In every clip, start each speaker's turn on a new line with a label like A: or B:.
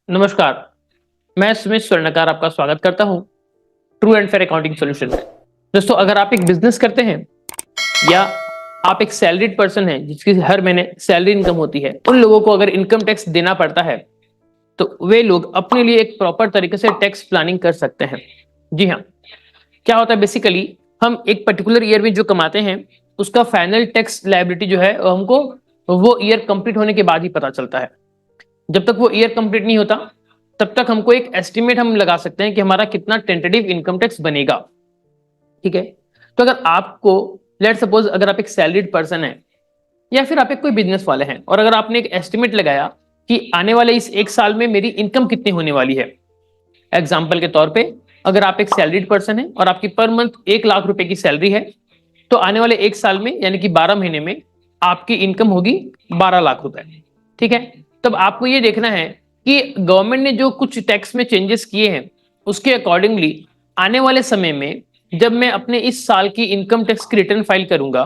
A: नमस्कार। मैं सुमित स्वर्णकार आपका स्वागत करता हूं true and fair accounting solution में। दोस्तों, अगर आप एक बिजनेस करते हैं या आप एक सैलरीड पर्सन हैं जिसकी हर महीने सैलरी इनकम होती है, उन लोगों को अगर इनकम टैक्स देना पड़ता है तो वे लोग अपने लिए एक प्रॉपर तरीके से टैक्स प्लानिंग कर सकते हैं। जी हाँ, क्या होता है बेसिकली, हम एक पर्टिकुलर ईयर में जो कमाते हैं उसका फाइनल टैक्स लायबिलिटी जो है हमको वो ईयर कंप्लीट होने के बाद ही पता चलता है। जब तक वो ईयर कंप्लीट नहीं होता तब तक हमको एक एस्टिमेट हम लगा सकते हैं कि हमारा कितना टेंटेटिव इनकम टैक्स बनेगा। ठीक है, तो अगर आपको लेट सपोज अगर आप एक सैलरीड पर्सन है या फिर आप एक कोई बिजनेस वाले हैं और अगर आपने एक एस्टिमेट लगाया कि आने वाले इस एक साल में मेरी इनकम कितनी होने वाली है। एग्जाम्पल के तौर पे, अगर आप एक सैलरीड पर्सन है और आपकी पर मंथ 1 लाख रुपए की सैलरी है तो आने वाले एक साल में यानी कि 12 महीने में आपकी इनकम होगी 12 लाख रुपए। ठीक है, तब आपको ये देखना है कि गवर्नमेंट ने जो कुछ टैक्स में चेंजेस किए हैं उसके अकॉर्डिंगली आने वाले समय में जब मैं अपने इस साल की इनकम टैक्स की रिटर्न फाइल करूंगा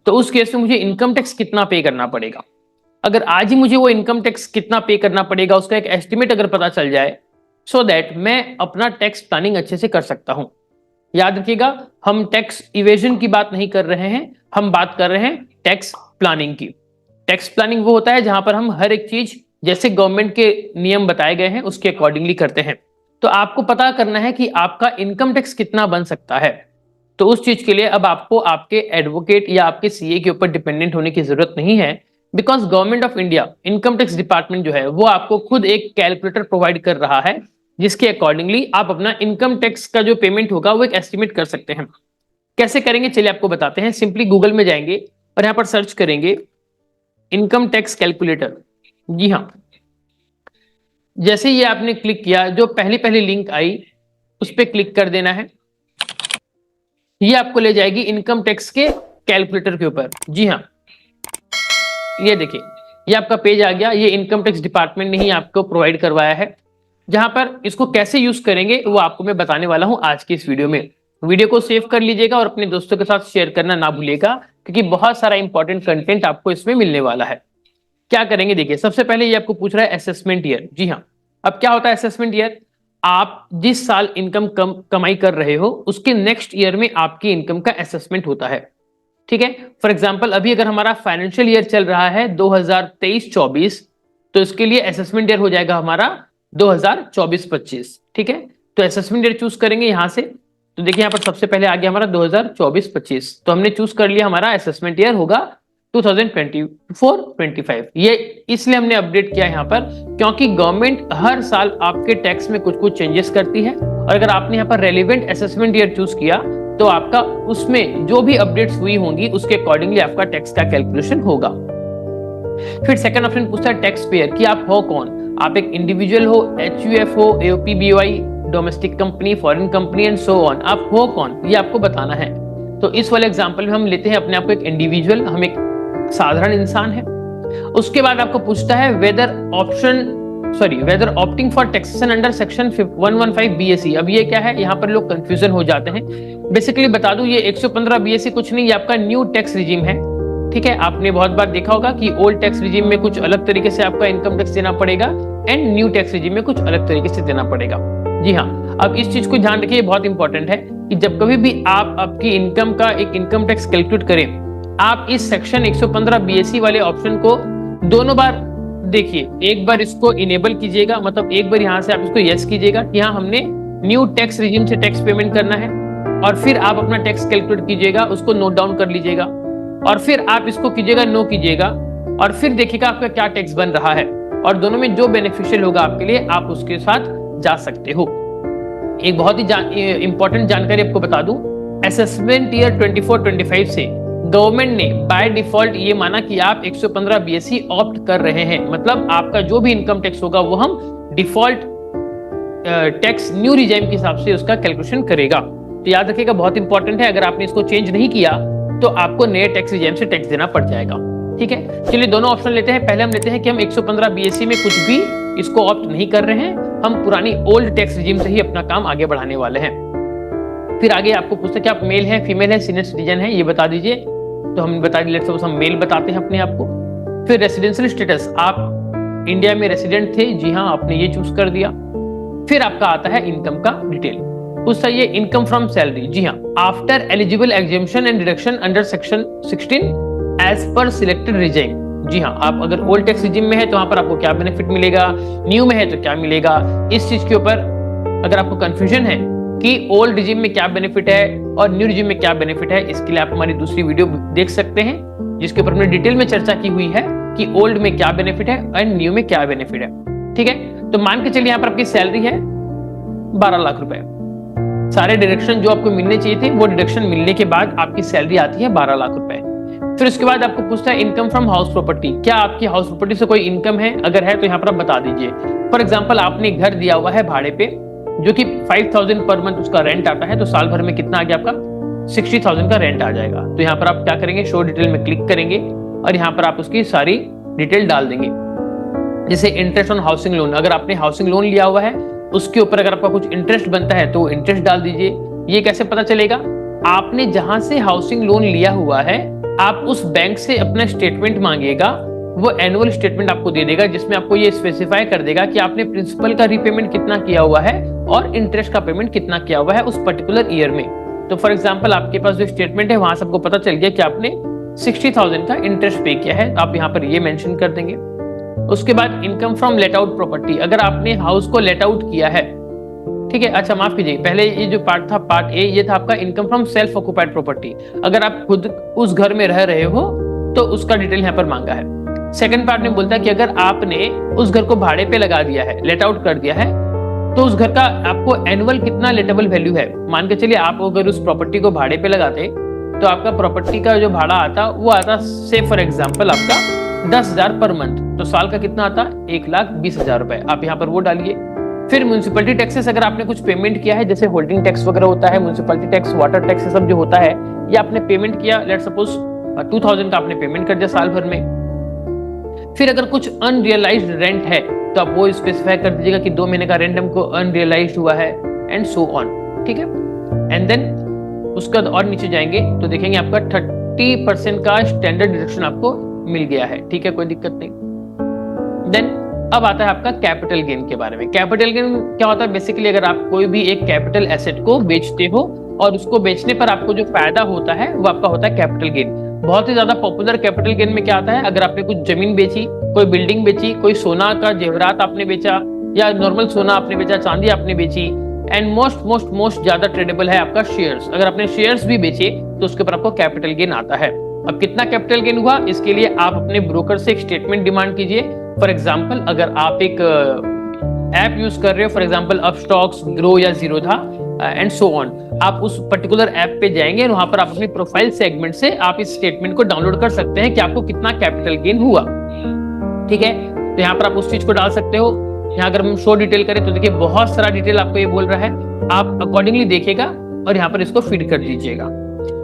A: तो उस केस में मुझे इनकम टैक्स कितना पे करना पड़ेगा। अगर आज ही मुझे वो इनकम टैक्स कितना पे करना पड़ेगा उसका एक एस्टिमेट अगर पता चल जाए सो दैट मैं अपना टैक्स प्लानिंग अच्छे से कर सकता हूं। याद रखिएगा, हम टैक्स इवेजन की बात नहीं कर रहे हैं, हम बात कर रहे हैं टैक्स प्लानिंग की। टैक्स प्लानिंग वो होता है जहां पर हम हर एक चीज जैसे गवर्नमेंट के नियम बताए गए हैं उसके अकॉर्डिंगली करते हैं। तो आपको पता करना है कि आपका इनकम टैक्स कितना बन सकता है। तो उस चीज के लिए अब आपको आपके एडवोकेट या आपके सीए के ऊपर डिपेंडेंट होने की जरूरत नहीं है, because government of India income tax department जो है वो आपको खुद एक कैलकुलेटर प्रोवाइड कर रहा है जिसके अकॉर्डिंगली आप अपना इनकम टैक्स का जो पेमेंट होगा वो एक एस्टिमेट कर सकते हैं। कैसे करेंगे चलिए आपको बताते हैं। सिंपली गूगल में जाएंगे और यहां पर सर्च करेंगे इनकम टैक्स कैलकुलेटर। जी हाँ, जैसे ही आपने क्लिक किया जो पहली पहली लिंक आई उस पर क्लिक कर देना है। ये आपको ले जाएगी इनकम टैक्स के कैलकुलेटर के ऊपर। जी हाँ, ये देखिए ये आपका पेज आ गया। ये इनकम टैक्स डिपार्टमेंट ने ही आपको प्रोवाइड करवाया है, जहां पर इसको कैसे यूज करेंगे वो आपको मैं बताने वाला हूं आज की इस वीडियो में। वीडियो को सेव कर लीजिएगा और अपने दोस्तों के साथ शेयर करना ना भूलिएगा क्योंकि बहुत सारा इंपॉर्टेंट कंटेंट आपको इसमें मिलने वाला है। क्या करेंगे देखिए, सबसे पहले ये आपको पूछ रहा है असेसमेंट ईयर। जी हाँ, अब क्या होता है असेसमेंट ईयर? आप जिस साल इनकम कमाई कर रहे हो उसके नेक्स्ट ईयर में आपकी इनकम का असेसमेंट होता है। ठीक है, फॉर एग्जांपल अभी अगर हमारा फाइनेंशियल ईयर चल रहा है 2023-24 तो इसके लिए असेसमेंट ईयर हो जाएगा हमारा 2024-25। ठीक है, तो असेसमेंट ईयर चूज करेंगे यहां से। तो देखिए यहाँ पर सबसे पहले आ गया हमारा 2024-25, तो हमने चूज कर लिया हमारा असेसमेंट ईयर होगा 2024-25। ये इसलिए हमने अपडेट किया यहाँ पर क्योंकि गवर्नमेंट हर साल आपके टैक्स में कुछ कुछ चेंजेस करती है और अगर आपने यहाँ पर रेलिवेंट असेसमेंट ईयर चूज किया तो आपका उसमें जो भी अपडेट्स हुई होंगी उसके अकॉर्डिंगली आपका टैक्स का कैलकुलेशन होगा। फिर सेकंड ऑप्शन पूछता है टैक्स पेयर कि आप हो कौन। आप एक इंडिविजुअल हो, एचयूएफ हो, AOP, BOI, domestic company, foreign company and so on. आप हो कौन ये आपको बताना है। तो इस वाले एग्जांपल में हम लेते हैं अपने आप को एक इंडिविजुअल, हम एक साधारण इंसान है। उसके बाद आपको पूछता है whether opting for taxation under section 115 BSE. अब ये क्या है, यहाँ पर लोग कंफ्यूजन हो जाते हैं। बेसिकली बता दूं ये 115 बीएसई कुछ नहीं, ये आपका न्यू टैक्स रिजीम है। ठीक है, आपने बहुत बार देखा होगा कि ओल्ड टैक्स रिजीम में कुछ अलग तरीके से आपका इनकम टैक्स देना पड़ेगा एंड न्यू टैक्स रिजीम में कुछ अलग तरीके से देना पड़ेगा। जी हाँ, अब इस चीज को ध्यान रखिए, बहुत इंपॉर्टेंट है कि जब कभी भी आप आपकी इनकम का एक इनकम टैक्स कैलकुलेट करें आप इस सेक्शन 115 बीएसई वाले ऑप्शन को दोनों बार देखिए। एक बार इसको इनेबल कीजिएगा, मतलब एक बार यहां से आप इसको यस कीजिएगा कि हाँ हमने न्यू टैक्स रिजीम से टैक्स पेमेंट करना है, और फिर आप अपना टैक्स कैलकुलेट कीजिएगा, उसको नोट डाउन कर लीजिएगा, और फिर आप इसको कीजिएगा नो कीजिएगा, और फिर देखिएगा आपका क्या टैक्स बन रहा है, और दोनों में जो बेनिफिशियल होगा आपके लिए आप उसके साथ जा सकते हो। एक बहुत ही इंपॉर्टेंट जानकारी आपको बता दूं, असेसमेंट ईयर 24-25 से गवर्नमेंट ने बाय डिफॉल्ट ये माना कि आप 115 बीएसई ऑप्ट कर रहे हैं, मतलब आपका जो भी इनकम टैक्स होगा वो हम डिफॉल्ट टैक्स न्यू रिजीम के हिसाब से उसका कैलकुलेशन करेगा। तो याद रखिएगा बहुत इंपॉर्टेंट है, अगर आपने इसको चेंज नहीं किया तो आपको नए टैक्स रिजीम से टैक्स देना पड़ जाएगा। ठीक है, चलिए दोनों ऑप्शन लेते हैं। पहले हम लेते हैं कि हम 115 बीएसई में कुछ भी इसको ऑप्ट नहीं कर रहे हैं, हम पुरानी ओल्ड टैक्स रिजीम से ही अपना काम आगे बढ़ाने वाले हैं। फिर आगे आपको पूछते कि आप मेल है, फीमेल है, सीनियर सिटीजन है, ये बता दीजिए। तो हम बता दिए, हम मेल बताते हैं अपने आप को। फिर रेसिडेंशियल स्टेटस, आप इंडिया में रेसिडेंट थे, जी हाँ आपने ये चूज कर दिया। फिर आपका आता है इनकम का डिटेल, पूछता है इनकम फ्रॉम सैलरी, जी हाँ after eligible exemption and deduction under section 16 as per selected regime, जी हाँ आप अगर ओल्ड टैक्स रिजीम में है तो वहां पर आपको क्या बेनिफिट मिलेगा, न्यू में है तो क्या मिलेगा। इस चीज के ऊपर अगर आपको कंफ्यूजन है कि ओल्ड रिजीम में क्या बेनिफिट है और न्यू रिजीम में क्या बेनिफिट है, इसके लिए आप हमारी दूसरी वीडियो देख सकते हैं जिसके ऊपर हमने डिटेल में चर्चा की हुई है कि ओल्ड में क्या बेनिफिट है एंड न्यू में क्या बेनिफिट है। ठीक है, तो मान के चलिए यहाँ पर आपकी सैलरी है 12 लाख रुपए, सारे डिडक्शन जो आपको मिलने चाहिए थे वो डिडक्शन मिलने के बाद आपकी सैलरी आती है 12 लाख रुपए। फिर उसके बाद आपको पूछता है इनकम फ्रॉम हाउस प्रॉपर्टी, क्या आपकी हाउस प्रॉपर्टी से कोई इनकम है, अगर है तो यहाँ पर आप बता दीजिए। फॉर एग्जाम्पल आपने घर दिया हुआ है भाड़े पे जो कि 5000 पर मंथ उसका रेंट आता है, तो साल भर में कितना आ गया आपका 60,000 का रेंट आ जाएगा। तो यहाँ पर आप क्या करेंगे, शो डिटेल में क्लिक करेंगे और यहाँ पर आप उसकी सारी डिटेल डाल देंगे। जैसे इंटरेस्ट ऑन हाउसिंग लोन, अगर आपने हाउसिंग लोन लिया हुआ है उसके ऊपर अगर आपका कुछ इंटरेस्ट बनता है तो इंटरेस्ट डाल दीजिए। ये कैसे पता चलेगा, आपने जहां से हाउसिंग लोन लिया हुआ है आप उस बैंक से अपना स्टेटमेंट मांगिएगा, वो एनुअल स्टेटमेंट आपको दे देगा जिसमें आपको ये स्पेसिफाई कर देगा कि आपने प्रिंसिपल का रीपेमेंट कितना किया हुआ है और इंटरेस्ट का पेमेंट कितना किया हुआ है उस पर्टिकुलर ईयर में। तो फॉर एग्जांपल आपके पास जो स्टेटमेंट है वहां से आपको पता चल गया कि आपने 60,000 का इंटरेस्ट पे किया है, तो आप यहाँ पर ये मेंशन कर देंगे। उसके बाद income from let out property, अगर आपने हाउस को लेट आउट किया है, ठीक है, अच्छा माफ कीजिए, पहले ये जो पार्ट था पार्ट ए, ये था आपका income from self occupied property, अगर आप खुद उस घर में रह रहे हो तो उसका डिटेल यहाँ पर मांगा है। सेकंड पार्ट में बोलता है कि अगर आपने उस घर को भाड़े पे लगा दिया है, लेट आउट कर दिया है, तो उस घर का आपको एनुअल कितना लेटेबल वैल्यू है। मान के चलिए आप अगर उस प्रॉपर्टी को भाड़े पे लगाते तो आपका प्रॉपर्टी का जो भाड़ा आता वो आता से फॉर एग्जाम्पल आपका 10,000 पर मंथ, तो साल का कितना आता 1,20,000 रुपए, आप यहाँ पर वो डालिए। फिर म्यूनिसिपैलिटी टैक्सेस, अगर आपने कुछ पेमेंट किया है जैसे होल्डिंग टैक्स वगैरह होता है, म्यूनिसिपैलिटी टैक्स, वाटर टैक्स सब जो होता है, ये आपने पेमेंट किया, लेट सपोज 2,000 का आपने पेमेंट कर दिया साल भर में। फिर अगर कुछ अनरियलाइज्ड रेंट है तो आप वो स्पेसिफाई कर दीजिएगा कि 2 महीने का रेंट हमको अनरियलाइज्ड हुआ है एंड सो ऑन, ठीक है। एंड देन उसका और नीचे जाएंगे तो देखेंगे आपका 30% का स्टैंडर्ड डिडक्शन आपको मिल गया है, ठीक है, कोई दिक्कत नहीं। देन अब आता है आपका कैपिटल गेन के बारे में। कैपिटल गेन क्या होता है, बेसिकली अगर आप कोई भी एक कैपिटल एसेट को बेचते हो और उसको बेचने पर आपको जो फायदा होता है वो आपका होता है कैपिटल गेन। बहुत ही ज्यादा पॉपुलर कैपिटल गेन में क्या आता है, अगर आपने कुछ जमीन बेची, कोई बिल्डिंग बेची, कोई सोना का जेवरात आपने बेचा या नॉर्मल सोना आपने बेचा, चांदी आपने बेची, एंड मोस्ट ज्यादा ट्रेडेबल है आपका शेयर्स, अगर आपने शेयर्स भी बेचे तो उसके ऊपर आपको कैपिटल गेन आता है। अब कितना कैपिटल गेन हुआ, इसके लिए आप अपने ब्रोकर से एक स्टेटमेंट डिमांड कीजिए। फॉर एग्जाम्पल अगर आप एक ऐप यूज कर रहे हो, फॉर एग्जाम्पल अपस्टॉक्स, ग्रो या जीरोधा एंड सो ऑन, आप उस पर्टिकुलर ऐप पे जाएंगे और वहां पर आप अपनी प्रोफाइल सेगमेंट से आप इस स्टेटमेंट को डाउनलोड कर सकते हैं कि आपको कितना कैपिटल गेन हुआ, ठीक है। तो यहाँ पर आप उस चीज को डाल सकते हो। यहाँ अगर हम शो डिटेल करें तो देखिए बहुत सारा डिटेल आपको ये बोल रहा है, आप अकॉर्डिंगली देखिएगा और यहाँ पर इसको फीड कर दीजिएगा।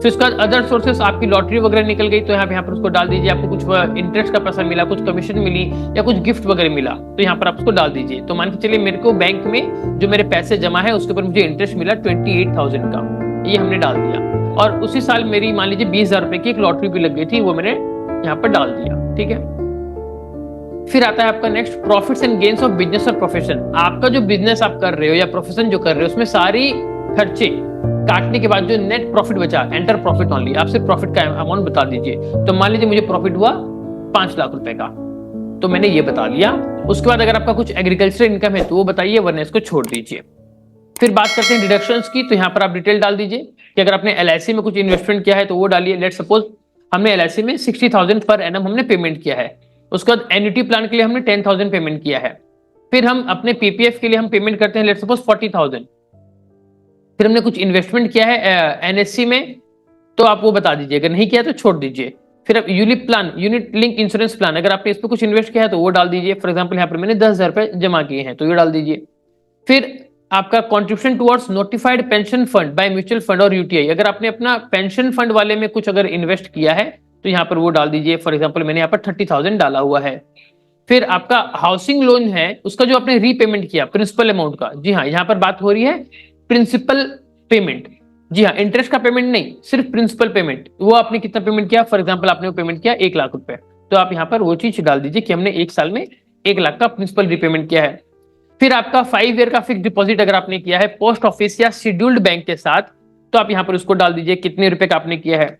A: फिर उसके बाद अदर सोर्सेस, आपकी लॉटरी वगैरह निकल गई तो यहाँ पर उसको डाल दीजिए, आपको कुछ इंटरेस्ट का पैसा मिला, कुछ कमीशन मिली या कुछ गिफ्ट वगैरह मिला तो यहाँ पर आप उसको डाल दीजिए। तो मान के चलिए मेरे को बैंक में जो मेरे पैसे जमा है उसके ऊपर मुझे इंटरेस्ट मिला 28,000 का, ये हमने डाल दिया। और उसी साल मेरी मान लीजिए 20,000 रुपए की एक लॉटरी भी लग गई थी, वो मैंने यहाँ पर डाल दिया, ठीक है। फिर आता है आपका next profits and gains of business और प्रोफेशन। आपका जो बिजनेस आप कर रहे हो या प्रोफेशन जो कर रहे हो उसमें सारी खर्चे काटने के बाद जो नेट प्रॉफिट बचा, एंटर प्रॉफिट ओनली, आप सिर्फ प्रॉफिट का अमाउंट बता दीजिए। तो मान लीजिए मुझे प्रॉफिट हुआ 5 लाख रुपए का, तो मैंने ये बता दिया। उसके बाद अगर आपका कुछ एग्रीकल्चर इनकम है तो वो बताइए, वरना इसको छोड़ दीजिए। फिर बात करते हैं डिडक्शंस की, तो यहाँ पर आप डिटेल डाल दीजिए कि अगर आपने LIC में कुछ इन्वेस्टमेंट किया है तो वो डालिए। लेट सपोज हमने LIC में 60,000 पर एनम हमने पेमेंट किया है, उसके बाद एन्युटी प्लान के लिए हमने 10,000 पेमेंट किया है। फिर हम अपने PPF के लिए हम पेमेंट करते हैं लेट सपोज 40,000। फिर हमने कुछ इन्वेस्टमेंट किया है NSC में, तो आप वो बता दीजिए, अगर नहीं किया तो छोड़ दीजिए। फिर अब ULIP plan, unit link insurance plan, अगर आपने इस पर कुछ इन्वेस्ट किया है तो वो डाल दीजिए। फॉर एग्जांपल यहाँ पर मैंने 10,000 रुपए जमा किए हैं तो ये डाल दीजिए। फिर आपका contribution towards notified pension fund by mutual fund और UTI, अगर आपने अपना पेंशन फंड वाले में कुछ अगर इन्वेस्ट किया है तो यहाँ पर वो डाल दीजिए। फॉर एग्जाम्पल मैंने यहाँ पर 30,000 डाला हुआ है। फिर आपका हाउसिंग लोन है, उसका जो आपने रीपेमेंट किया प्रिंसिपल अमाउंट का, जी हाँ यहाँ पर बात हो रही है प्रिंसिपल पेमेंट, जी हाँ इंटरेस्ट का पेमेंट नहीं, सिर्फ प्रिंसिपल पेमेंट। वो आपने कितना पेमेंट किया, फॉर एग्जांपल आपने वो पेमेंट किया 1 लाख रुपए, तो आप यहाँ पर वो चीज डाल दीजिए कि हमने 1 साल में 1 लाख का प्रिंसिपल रिपेमेंट किया है। फिर आपका 5 ईयर का फिक्स डिपॉजिट अगर आपने किया है पोस्ट ऑफिस या शेड्यूल्ड बैंक के साथ, तो आप यहाँ पर उसको डाल दीजिए कितने रुपए का आपने किया है।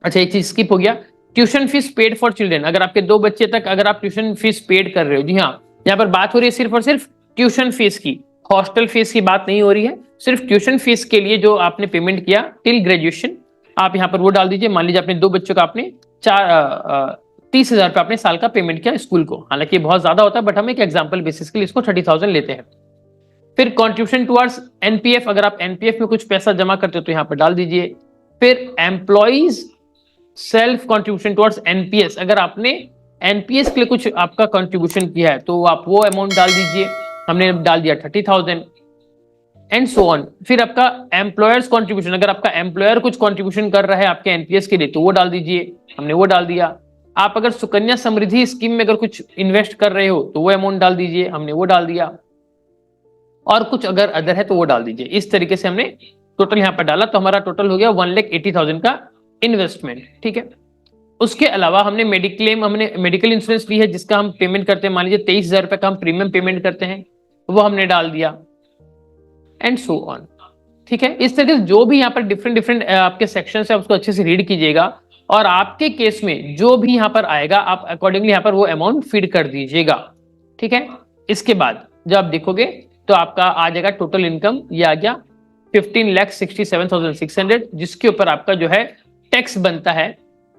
A: अच्छा, एक चीज स्किप हो गया, tuition fees paid for children. अगर आपके 2 बच्चे तक अगर आप ट्यूशन फीस पेड कर रहे हो, जी हाँ, यहाँ पर बात हो रही है सिर्फ और सिर्फ ट्यूशन फीस की, हॉस्टल फीस की बात नहीं हो रही है, सिर्फ ट्यूशन फीस के लिए जो आपने पेमेंट किया टिल ग्रेजुएशन, आप यहाँ पर वो डाल दीजिए। मान लीजिए अपने 2 बच्चों का आपने 30,000 रुपये आपने साल का पेमेंट किया स्कूल को, हालांकि बहुत ज्यादा होता है बट हम एक एग्जाम्पल बेसिस के लिए इसको 30,000 लेते हैं। फिर कॉन्ट्रीब्यूशन टुवर्ड्स एनपीएफ, अगर आप एनपीएफ में कुछ पैसा जमा करते हो तो यहाँ पर डाल दीजिए। फिर employees self contribution towards NPS, अगर आपने एनपीएस के लिए कुछ आपका कॉन्ट्रीब्यूशन किया है तो आप वो अमाउंट डाल दीजिए, हमने डाल दिया 30,000 एंड सो ऑन। फिर आपका एम्प्लॉयर्स कॉन्ट्रीब्यूशन, अगर आपका एम्प्लॉयर कुछ कॉन्ट्रीब्यूशन कर रहा है आपके एनपीएस के लिए तो वो डाल दीजिए, हमने वो डाल दिया। आप अगर सुकन्या समृद्धि स्कीम में अगर कुछ इन्वेस्ट कर रहे हो तो वो अमाउंट डाल दीजिए, हमने वो डाल दिया। और कुछ अगर अदर है तो वो डाल दीजिए। इस तरीके से हमने टोटल यहाँ पर डाला तो हमारा टोटल हो गया 1,80,000 का इन्वेस्टमेंट, ठीक है। उसके अलावा हमने मेडिक्लेम, हमने मेडिकल इंश्योरेंस ली है जिसका हम पेमेंट करते हैं, मान लीजिए 23,000 रुपए का हम प्रीमियम पेमेंट करते हैं, वो हमने डाल दिया एंड सो ऑन, ठीक है। इस तरीके से जो भी यहाँ पर डिफरेंट डिफरेंट आपके सेक्शन है उसको अच्छे से रीड कीजिएगा और आपके केस में जो भी यहाँ पर आएगा आप अकॉर्डिंगली यहाँ पर वो अमाउंट फीड कर दीजिएगा, ठीक है। इसके बाद जब आप देखोगे तो आपका आ जाएगा टोटल इनकम, ये आ गया 15,67,600, जिसके ऊपर आपका जो है टैक्स बनता है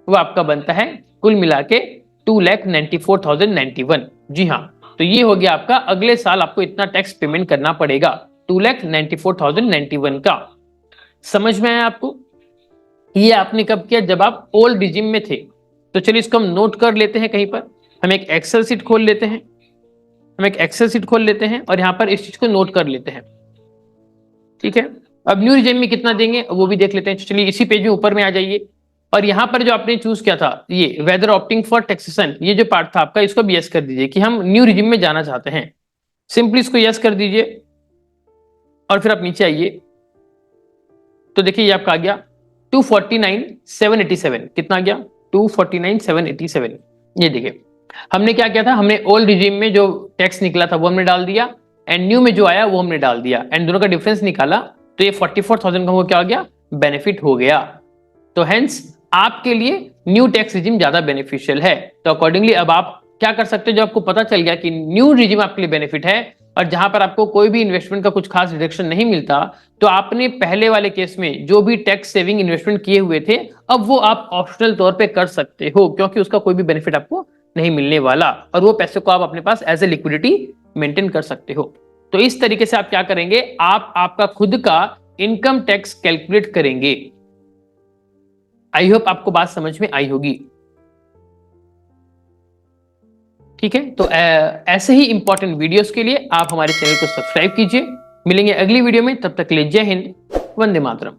A: वो आपका बनता है कुल मिला के 2,94,091। जी हाँ, तो ये हो गया आपका, अगले साल आपको इतना टैक्स पेमेंट करना पड़ेगा 2,94,091 का। समझ में आया आपको? ये आपने कब किया? जब आप ओल्ड रिजिम में थे। तो चलिए इसको हम नोट कर लेते हैं कहीं पर, हम एक एक्सेल शीट खोल लेते हैं, और यहां पर इस चीज को नोट कर लेते हैं, ठीक है। अब न्यू रिजिम में कितना देंगे वो भी देख लेते हैं। चलिए इसी पेज में ऊपर में आ जाइए और यहां पर जो आपने चूज किया था ये वेदर ऑप्टिंग फॉर टैक्सेशन, ये जो पार्ट था आपका, इसको भी यस कर दीजिए कि हम न्यू रिजिम में जाना चाहते हैं। सिंपली इसको यस कर दीजिए और फिर आप नीचे आइए तो देखिए ये आपका आ गया 249,787। कितना आ गया? 249,787। ये देखिए हमने क्या किया था, हमने ओल्ड रिजीम में जो टैक्स निकला था वो हमने डाल दिया एंड न्यू में जो आया वो हमने डाल दिया एंड दोनों का डिफरेंस निकाला तो ये 44,000 का वो क्या हो गया? बेनिफिट हो गया। तो हेंस आपके लिए न्यू टैक्स रिजीम ज्यादा बेनिफिशियल है। तो अकॉर्डिंगली अब आप क्या कर सकते हो, जो आपको पता चल गया कि न्यू रिजीम आपके लिए बेनिफिट है और जहां पर आपको कोई भी इन्वेस्टमेंट का कुछ खास डिडक्शन नहीं मिलता, तो आपने पहले वाले केस में जो भी टैक्स सेविंग इन्वेस्टमेंट किए हुए थे अब वो आप ऑप्शनल तौर पे कर सकते हो, क्योंकि उसका कोई भी बेनिफिट आपको नहीं मिलने वाला और वो पैसे को आप अपने पास एज ए लिक्विडिटी मेंटेन कर सकते हो। तो इस तरीके से आप क्या करेंगे, आप आपका खुद का इनकम टैक्स कैलकुलेट करेंगे। आई होप आपको बात समझ में आई होगी, ठीक है। तो ऐसे ही इंपॉर्टेंट वीडियोस के लिए आप हमारे चैनल को सब्सक्राइब कीजिए। मिलेंगे अगली वीडियो में, तब तक के लिए जय हिंद, वंदे मातरम।